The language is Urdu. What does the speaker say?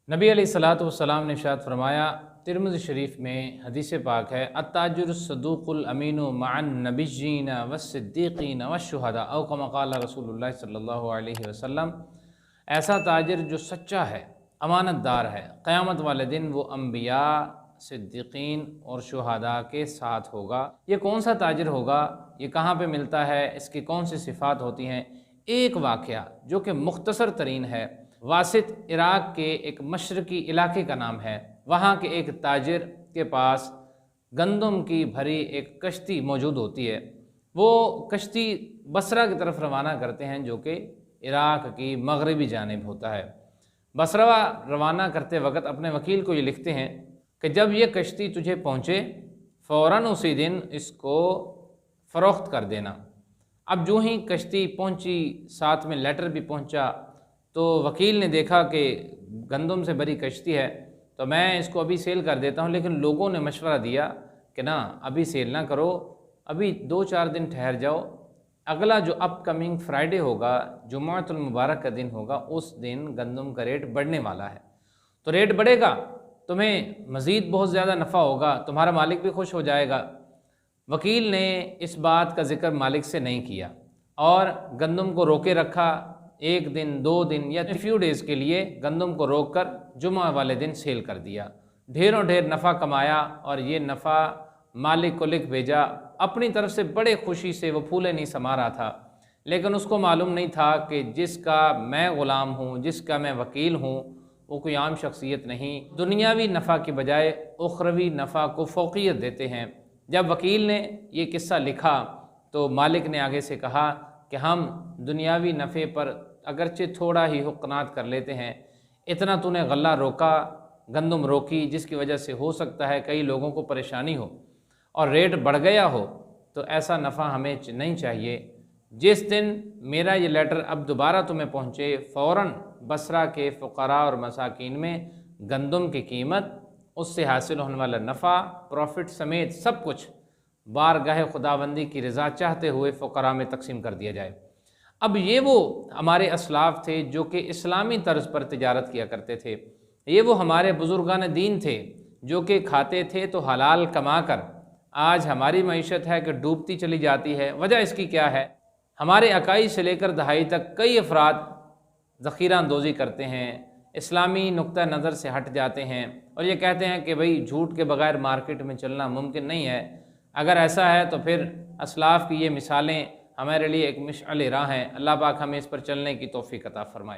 نبی علیہ الصلوۃ والسلام نے ارشاد فرمایا، ترمذی شریف میں حدیث پاک ہے، التاجر الصدوق الامین مع النبیین والصدیقین والشہداء او کما قال رسول اللہ صلی اللہ علیہ وسلم۔ ایسا تاجر جو سچا ہے، امانت دار ہے، قیامت والے دن وہ انبیاء، صدیقین اور شہداء کے ساتھ ہوگا۔ یہ کون سا تاجر ہوگا؟ یہ کہاں پہ ملتا ہے؟ اس کی کون سی صفات ہوتی ہیں؟ ایک واقعہ جو کہ مختصر ترین ہے، واسط عراق کے ایک مشرقی علاقے کا نام ہے، وہاں کے ایک تاجر کے پاس گندم کی بھری ایک کشتی موجود ہوتی ہے۔ وہ کشتی بصرہ کی طرف روانہ کرتے ہیں، جو کہ عراق کی مغربی جانب ہوتا ہے۔ بصرہ روانہ کرتے وقت اپنے وکیل کو یہ لکھتے ہیں کہ جب یہ کشتی تجھے پہنچے فوراً اسی دن اس کو فروخت کر دینا۔ اب جو ہی کشتی پہنچی، ساتھ میں لیٹر بھی پہنچا، تو وکیل نے دیکھا کہ گندم سے بھری کشتی ہے، تو میں اس کو ابھی سیل کر دیتا ہوں، لیکن لوگوں نے مشورہ دیا کہ نہ، ابھی سیل نہ کرو، ابھی 2-4 دن ٹھہر جاؤ، اگلا جو اپ کمنگ فرائیڈے ہوگا، جمعۃ المبارک کا دن ہوگا، اس دن گندم کا ریٹ بڑھنے والا ہے، تو ریٹ بڑھے گا، تمہیں مزید بہت زیادہ نفع ہوگا، تمہارا مالک بھی خوش ہو جائے گا۔ وکیل نے اس بات کا ذکر مالک سے نہیں کیا اور گندم کو روکے رکھا، 1 دن 2 دن یا فیو ڈیز کے لیے گندم کو روک کر جمعہ والے دن سیل کر دیا۔ ڈھیروں ڈھیر نفع کمایا اور یہ نفع مالک کو لکھ بھیجا۔ اپنی طرف سے بڑے خوشی سے وہ پھولے نہیں سما رہا تھا، لیکن اس کو معلوم نہیں تھا کہ جس کا میں غلام ہوں، جس کا میں وکیل ہوں، وہ کوئی عام شخصیت نہیں۔ دنیاوی نفع کے بجائے اخروی نفع کو فوقیت دیتے ہیں۔ جب وکیل نے یہ قصہ لکھا تو مالک نے آگے سے کہا کہ ہم دنیاوی نفع پر اگرچہ تھوڑا ہی حقنات کر لیتے ہیں، اتنا تو نے غلہ روکا، گندم روکی، جس کی وجہ سے ہو سکتا ہے کئی لوگوں کو پریشانی ہو اور ریٹ بڑھ گیا ہو، تو ایسا نفع ہمیں نہیں چاہیے۔ جس دن میرا یہ لیٹر اب دوبارہ تمہیں پہنچے، فوراً بصرہ کے فقراء اور مساکین میں گندم کی قیمت، اس سے حاصل ہونے والا نفع، پروفٹ سمیت سب کچھ بارگاہ خداوندی کی رضا چاہتے ہوئے فقراء میں تقسیم کر دیا جائے۔ اب یہ وہ ہمارے اسلاف تھے جو کہ اسلامی طرز پر تجارت کیا کرتے تھے، یہ وہ ہمارے بزرگان دین تھے جو کہ کھاتے تھے تو حلال کما کر۔ آج ہماری معیشت ہے کہ ڈوبتی چلی جاتی ہے، وجہ اس کی کیا ہے؟ ہمارے اکائی سے لے کر دہائی تک کئی افراد ذخیرہ اندوزی کرتے ہیں، اسلامی نقطہ نظر سے ہٹ جاتے ہیں اور یہ کہتے ہیں کہ بھئی جھوٹ کے بغیر مارکیٹ میں چلنا ممکن نہیں ہے۔ اگر ایسا ہے تو پھر اسلاف کی یہ مثالیں ہمارے لیے ایک مشعل راہ ہیں۔ اللہ پاک ہمیں اس پر چلنے کی توفیق عطا فرمائے۔